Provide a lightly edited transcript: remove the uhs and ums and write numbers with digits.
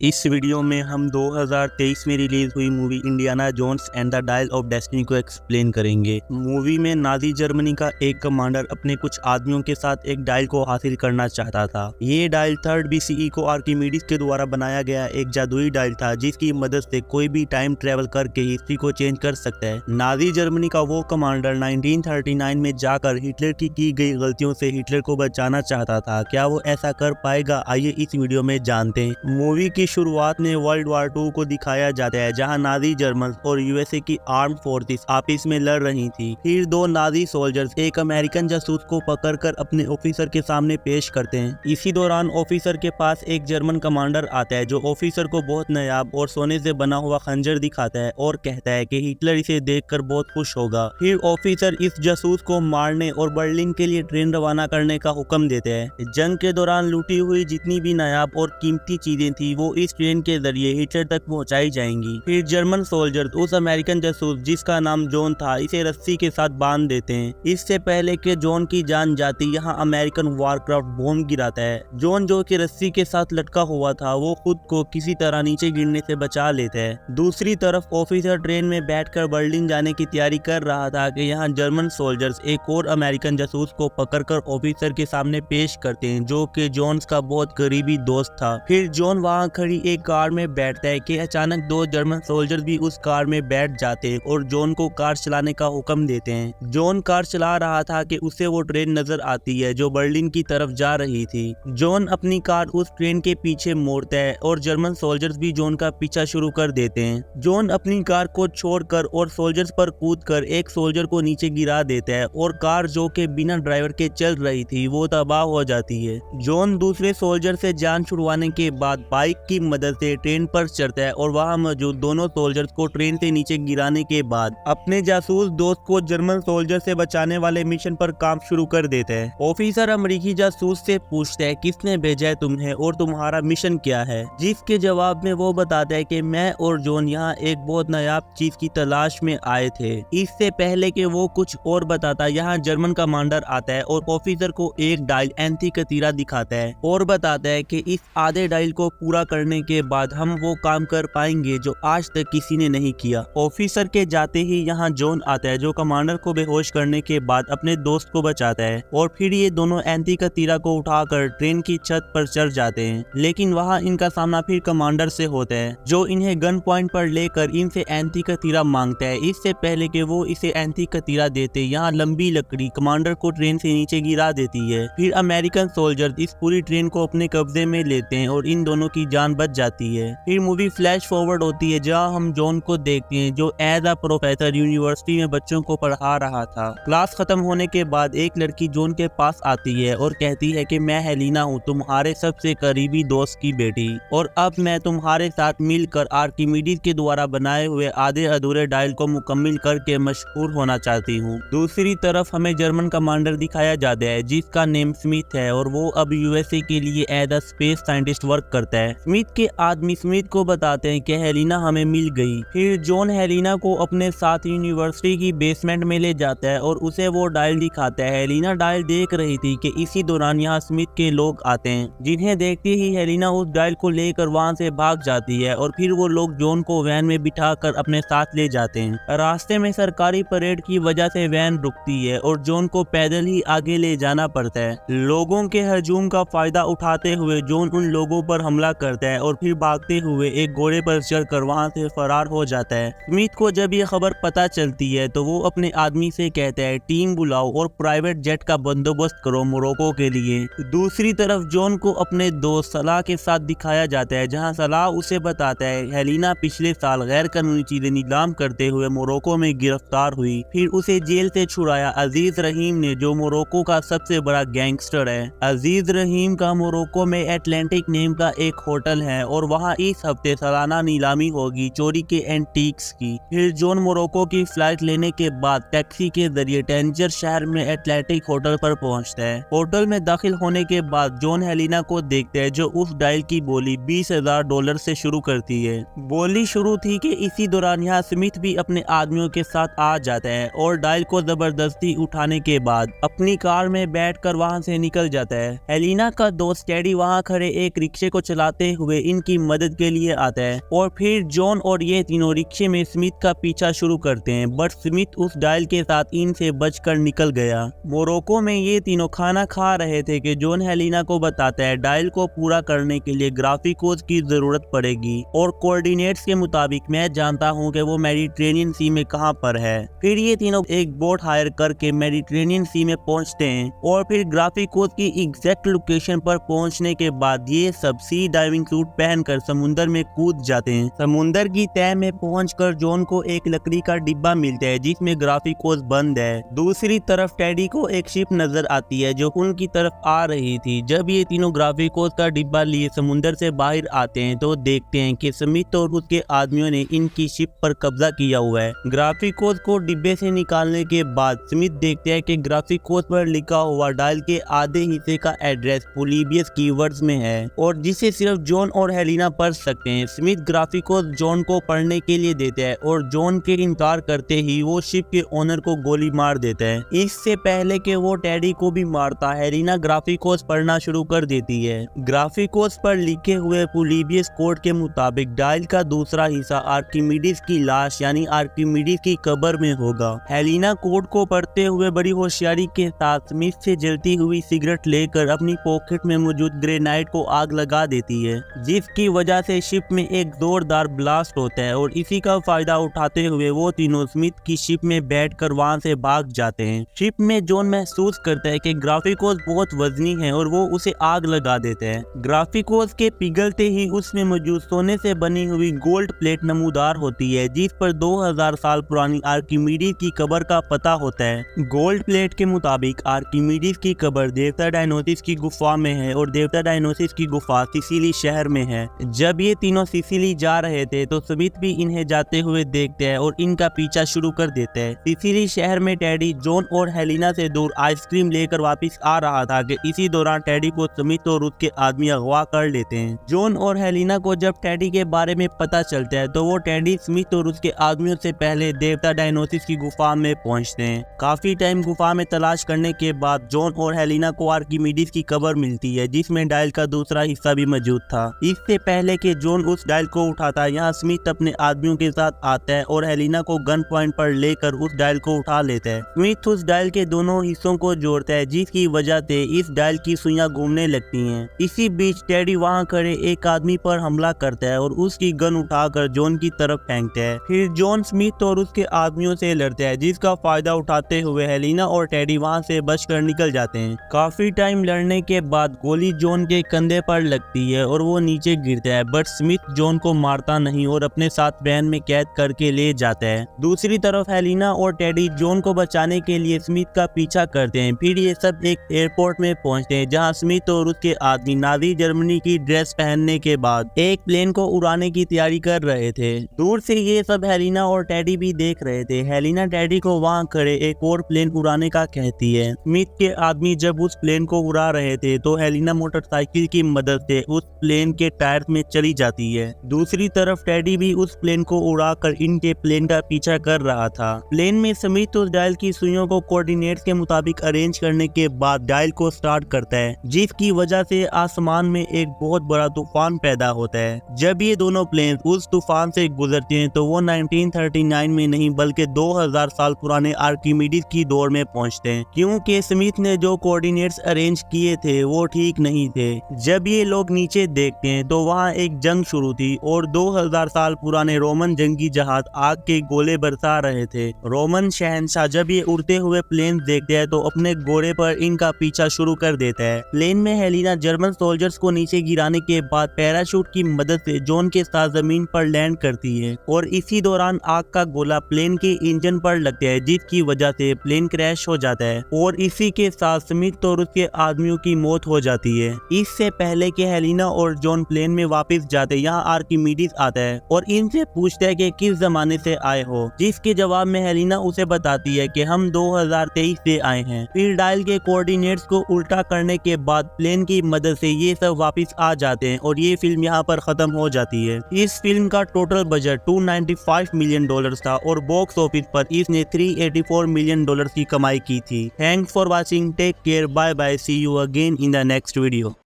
इस वीडियो में हम 2023 में रिलीज हुई movie Indiana Jones and the Dial of Destiny को एक्सप्लेन करेंगे। मूवी में नाजी जर्मनी का एक कमांडर अपने कुछ आदमियों के साथ एक डायल को हासिल करना चाहता था। ये डायल 3rd BCE को आर्किमिडीज के द्वारा बनाया गया एक जादुई डायल था, जिसकी मदद से कोई भी टाइम ट्रेवल करके हिस्ट्री को चेंज कर सकता है। नाजी जर्मनी का वो कमांडर 1939 में जाकर हिटलर की गई गलतियों से हिटलर को बचाना चाहता था। क्या वो ऐसा कर पाएगा? आइए इस वीडियो में जानते हैं। मूवी की शुरुआत में वर्ल्ड वार 2 को दिखाया जाता है, जहां नाजी जर्मन और यूएसए की आर्म्ड फोर्सेस आपस में लड़ रही थी। फिर दो नाजी सोल्जर्स एक अमेरिकन जासूस को पकड़कर अपने ऑफिसर के सामने पेश करते हैं। इसी दौरान ऑफिसर के पास एक जर्मन कमांडर आता है, जो ऑफिसर को बहुत नायाब और सोने से बना हुआ खंजर दिखाता है और कहता है कि हिटलर इसे देखकर बहुत खुश होगा। फिर ऑफिसर इस जासूस को मारने और बर्लिन के लिए ट्रेन रवाना करने का हुक्म देते हैं। जंग के दौरान लूटी हुई जितनी भी नायाब और कीमती चीजें थी, वो इस ट्रेन के जरिए हिटलर तक पहुंचाई जाएंगी। फिर जर्मन सोल्जर उस अमेरिकन जासूस जिसका नाम जॉन था, इसे रस्सी के साथ बांध देते हैं। इससे पहले कि जॉन की जान जाती, यहाँ अमेरिकन वारक्राफ्ट बॉम्ब गिराता है। जॉन, जो कि रस्सी के साथ लटका हुआ था, वो खुद को किसी तरह नीचे गिरने से बचा लेता है। दूसरी तरफ ऑफिसर ट्रेन में बैठकर बर्लिन जाने की तैयारी कर रहा था कि यहाँ जर्मन सोल्जर्स एक और अमेरिकन जासूस को पकड़कर ऑफिसर के सामने पेश करते हैं, जो कि जॉन्स का बहुत करीबी दोस्त था। फिर जॉन वहाँ खड़ी एक कार में बैठता है कि अचानक दो जर्मन सोल्जर भी उस कार में बैठ जाते हैं और जॉन को कार चलाने का हुक्म देते हैं। जॉन कार चला रहा था कि उसे वो ट्रेन नजर आती है जो बर्लिन की तरफ जा रही थी। जॉन अपनी कार उस ट्रेन के पीछे मोड़ता है और जर्मन सोल्जर्स भी जॉन का पीछा शुरू कर देते हैं। जॉन अपनी कार को छोड़कर और सोल्जर्स पर कूदकर एक सोल्जर को नीचे गिरा देता है और कार, जो कि बिना ड्राइवर के चल रही थी, वो तबाह हो जाती है। जॉन दूसरे सोल्जर से जान छुड़वाने के बाद बाइक की मदद से ट्रेन पर चढ़ता है और वहां मौजूद दोनों सोल्जर्स को ट्रेन से नीचे गिराने के बाद अपने जासूस दोस्त को जर्मन सोल्जर से बचाने वाले मिशन पर काम शुरू कर देता है। ऑफिसर अमेरिकी जासूस से पूछता है किसने भेजा है तुम्हें और तुम्हारा मिशन क्या है, जिसके जवाब में वो बताता है कि मैं और जॉन यहाँ एक बहुत नायाब चीज की तलाश में आए थे। इससे पहले कि वो कुछ और बताता, यहाँ जर्मन कमांडर आता है और ऑफिसर को एक डायल एंटी कतीरा दिखाता है और बताता है कि इस आधे डायल को पूरा करने के बाद हम वो काम कर पाएंगे जो आज तक किसी ने नहीं किया। ऑफिसर के जाते ही यहाँ जॉन आता है, जो कमांडर को बेहोश करने के बाद अपने दोस्त को बचाता है और फिर ये दोनों एंटी कतीरा को उठाकर ट्रेन की छत पर चढ़ जाते हैं। लेकिन वहाँ इनका सामना फिर कमांडर से होता है, जो इन्हें गन पॉइंट पर लेकर इनसे एंटी कतीरा मांगता है। इससे पहले कि वो इसे एंटी कतीरा देते, यहाँ लंबी लकड़ी कमांडर को ट्रेन से नीचे गिरा देती है। फिर अमेरिकन सोल्जर इस पूरी ट्रेन को अपने कब्जे में लेते हैं और इन दोनों की जान बच जाती है। फिर मूवी फ्लैश फॉरवर्ड होती है, जहां हम जॉन को देखते हैं, जो एज अ प्रोफेसर यूनिवर्सिटी में बच्चों को पढ़ा रहा था। क्लास खत्म होने के बाद एक लड़की जॉन के पास आती है और कहती है कि मैं हेलिना हूँ, तुम्हारे सबसे करीबी दोस्त की बेटी, और अब मैं तुम्हारे साथ मिलकर आर्किमिडीज के द्वारा बनाए हुए आधे अधूरे डायल को मुकम्मल करके मशहूर होना चाहती हूँ। दूसरी तरफ हमें जर्मन कमांडर दिखाया जाता है, जिसका नेम स्मिथ है और वो अब यूएसए के लिए as a space scientist work करता है। स्मिथ के आदमी स्मिथ को बताते हैं कि हेलिना हमें मिल गई। फिर जॉन हेलिना को अपने साथ यूनिवर्सिटी की बेसमेंट में ले जाता है और उसे वो डायल दिखाता है। हेलिना डायल देख रही थी कि इसी दौरान यहाँ स्मिथ के लोग आते हैं, जिन्हें देखते ही हेलिना उस डायल को लेकर वहाँ से भाग जाती है और फिर वो लोग जॉन को वैन में बिठाकर अपने साथ ले जाते हैं। रास्ते में सरकारी परेड की वजह से वैन रुकती है और जॉन को पैदल ही आगे ले जाना पड़ता है। लोगों के हजूम का फायदा उठाते हुए जॉन उन लोगों पर हमला करता है और फिर भागते हुए एक घोड़े पर चढ़कर वहां से फरार हो जाता है। स्मिथ को जब ये खबर पता चलती है तो वो अपने आदमी से कहता है टीम बुलाओ और प्राइवेट जेट का बंदोबस्त करो मोरक्को के लिए। दूसरी तरफ जॉन को अपने दोस्त सलाह के साथ दिखाया जाता है, जहां सलाह उसे बताता है हेलिना पिछले साल गैर कानूनी चीजें नीलाम करते हुए मोरक्को में गिरफ्तार हुई। फिर उसे जेल से छुड़ाया अजीज रहीम ने, जो मोरक्को का सबसे बड़ा गैंगस्टर है। अजीज रहीम का मोरक्को में एटलांटिक नेम का एक होटल है और वहां इस हफ्ते सालाना नीलामी होगी चोरी के एंटीक्स की। फिर जॉन मोरक्को की फ्लाइट लेने के बाद टैक्सी के जरिए टेंजर शहर में एटलांटिक होटल पर पहुंचता है। होटल में दाखिल होने के बाद जॉन हेलिना को देखता है, जो उस डायल की बोली $20,000 से शुरू करती है। बोली शुरू थी कि इसी दौरान यहाँ स्मिथ भी अपने आदमियों के साथ आ जाता है और डायल को जबरदस्ती उठाने के बाद अपनी कार में बैठकर वहां से निकल जाता है। हेलिना का दोस्त टेडी वहां खड़े एक रिक्शे को चलाते हुए हुए इनकी मदद के लिए आता है और फिर जॉन और ये तीनों रिक्शे में स्मिथ का पीछा शुरू करते हैं, बट स्मिथ उस डायल के साथ इनसे बचकर निकल गया। मोरक्को में ये तीनों खाना खा रहे थे कि जॉन हेलिना को बताता है डायल को पूरा करने के लिए ग्राफिकोस की जरूरत पड़ेगी और कोऑर्डिनेट्स के मुताबिक मैं जानता हूँ कि वो मेडिटेरेनियन सी में कहाँ पर है। फिर ये तीनों एक बोट हायर करके मेडिटेरेनियन सी में पहुँचते हैं और फिर ग्राफिकोस की एग्जैक्ट लोकेशन पर पहुँचने के बाद ये सब सी डाइविंग सूट पहनकर समुद्र में कूद जाते हैं। समुद्र की तह में पहुंचकर जॉन को एक लकड़ी का डिब्बा मिलता है जिसमें ग्राफिकोस बंद है। दूसरी तरफ टेडी को एक शिप नजर आती है जो उनकी तरफ आ रही थी। जब ये तीनों ग्राफिकोस का डिब्बा लिए समुद्र से बाहर आते हैं तो देखते हैं कि स्मिथ और उसके आदमियों ने इनकी शिप पर कब्जा किया हुआ है। ग्राफिकोस को डिब्बे से निकालने के बाद स्मिथ देखते हैं कि ग्राफिकोस पर लिखा हुआ डायल के आधे हिस्से का एड्रेस पोलिबियस कीवर्ड्स में है और जिसे सिर्फ जॉन और हेलिना पढ़ सकते हैं। स्मिथ ग्राफिकोस जॉन को पढ़ने के लिए देता है और जॉन के इनकार करते ही वो शिप के ओनर को गोली मार देता है। इससे पहले कि वो टेडी को भी मारता, हेलिना ग्राफिकोस पढ़ना शुरू कर देती है। ग्राफिकोस पर लिखे हुए पोलिबियस कोड के मुताबिक डायल का दूसरा हिस्सा आर्किमिडीज की लाश यानी आर्किमिडीज की कब्र में होगा। हेलिना कोड को पढ़ते हुए बड़ी होशियारी के साथ स्मिथ से जलती हुई सिगरेट लेकर अपनी पॉकेट में मौजूद ग्रेनाइट को आग लगा देती है, जिसकी वजह से शिप में एक जोरदार ब्लास्ट होता है और इसी का फायदा उठाते हुए वो तीनों स्मिथ की शिप में बैठकर वहां से भाग जाते हैं। शिप में जॉन महसूस करता है कि ग्राफिकोस बहुत वजनी है और वो उसे आग लगा देते हैं। ग्राफिकोस के पिघलते ही उसमें मौजूद सोने से बनी हुई गोल्ड प्लेट नमूदार होती है जिस पर 2000 साल पुरानी आर्किमिडीज की कब्र का पता होता है। गोल्ड प्लेट के मुताबिक आर्किमिडीज की कब्र देवता डायनोसिस की गुफा में है और देवता डायनोसिस की गुफा सिसिली शहर में है। जब ये तीनों सिसिली जा रहे थे तो स्मिथ भी इन्हें जाते हुए देखते हैं और इनका पीछा शुरू कर देते हैं। सिसिली शहर में टेडी जॉन और हेलिना से दूर आइसक्रीम लेकर वापस आ रहा था कि इसी दौरान टेडी को स्मिथ और उसके आदमी अगवा कर लेते हैं। जॉन और हेलिना को जब टेडी के बारे में पता चलता है तो वो टेडी, स्मिथ और उसके आदमियों से पहले देवता डायनोसिस की गुफा में पहुंचते हैं। काफी टाइम गुफा में तलाश करने के बाद जॉन और हेलिना को आर्किमिडीज की कब्र मिलती है जिसमें डायल का दूसरा हिस्सा भी मौजूद था। इससे पहले कि जॉन उस डायल को उठाता है, यहाँ स्मिथ अपने आदमियों के साथ आता है और हेलिना को गन पॉइंट पर लेकर उस डायल को उठा लेता है। स्मिथ उस डायल के दोनों हिस्सों को जोड़ता है जिसकी वजह से इस डायल की सुइयां घूमने लगती हैं। इसी बीच टेडी वहां खड़े एक आदमी पर हमला करता है और उसकी गन उठाकर जॉन की तरफ फेंकता है। फिर जॉन स्मिथ और उसके आदमियों से लड़ता है जिसका फायदा उठाते हुए हेलिना और टेडी वहां से बचकर निकल जाते हैं। काफी टाइम लड़ने के बाद गोली जॉन के कंधे पर लगती है और वो नीचे गिरता है, बट स्मिथ जॉन को मारता नहीं और अपने साथ वैन में कैद करके ले जाता है। दूसरी तरफ हेलिना और टेडी जॉन को बचाने के लिए स्मिथ का पीछा करते हैं। फिर ये सब एक एयरपोर्ट में पहुंचते हैं जहां स्मिथ और उसके आदमी नाजी जर्मनी की ड्रेस पहनने के बाद एक प्लेन को उड़ाने की तैयारी कर रहे थे। दूर से ये सब हेलिना और टेडी भी देख रहे थे। हेलिना टेडी को वहां खड़े एक और प्लेन उड़ाने का कहती है। स्मिथ के आदमी जब उस प्लेन को उड़ा रहे थे तो हेलिना मोटरसाइकिल की मदद से उस प्लेन के टायर में चली जाती है। दूसरी तरफ टेडी भी उस प्लेन को उड़ाकर इनके प्लेन का पीछा कर रहा था। प्लेन में स्मिथ उस डायल की सुइयों को कोऑर्डिनेट्स के मुताबिक अरेंज करने के बाद डायल को स्टार्ट करता है जिसकी वजह से आसमान में एक बहुत बड़ा तूफान पैदा होता है। जब ये दोनों प्लेन उस तूफान से गुजरते हैं तो वो 1939 में नहीं बल्कि 2000 साल पुराने आर्किमिडीज की दौर में पहुंचते हैं, क्योंकि स्मिथ ने जो कोऑर्डिनेट्स अरेंज किए थे वो ठीक नहीं थे। जब ये लोग नीचे देखते हैं तो वहाँ एक जंग शुरू थी और 2000 साल पुराने रोमन जंगी जहाज आग के गोले बरसा रहे थे। रोमन शहंशाह जब ये उड़ते हुए प्लेन देखते हैं तो अपने घोड़े पर इनका पीछा शुरू कर देता है। प्लेन में हेलिना जर्मन सोल्जर्स को नीचे गिराने के बाद पैराशूट की मदद से जॉन के साथ जमीन पर लैंड करती है और इसी दौरान आग का गोला प्लेन के इंजन पर लगता है जिसकी वजह से प्लेन क्रैश हो जाता है और इसी के साथ स्मिथ और उसके आदमियों की मौत हो जाती है। इससे पहले कि हेलिना और जॉन प्लेन में वापस जाते यहाँ आर्किमिडीज आता है और इनसे पूछता है कि किस जमाने से आए हो, जिसके जवाब में हेलिना उसे बताती है कि हम 2023 से आए हैं। फिर डायल के कोऑर्डिनेट्स को उल्टा करने के बाद प्लेन की मदद से ये सब वापस आ जाते हैं और ये फिल्म यहाँ पर खत्म हो जाती है। इस फिल्म का टोटल बजट $295 मिलियन था और बॉक्स ऑफिस पर इसने $384 मिलियन की कमाई की थी। Thanks for watching, take care, bye bye, see you again in the next video.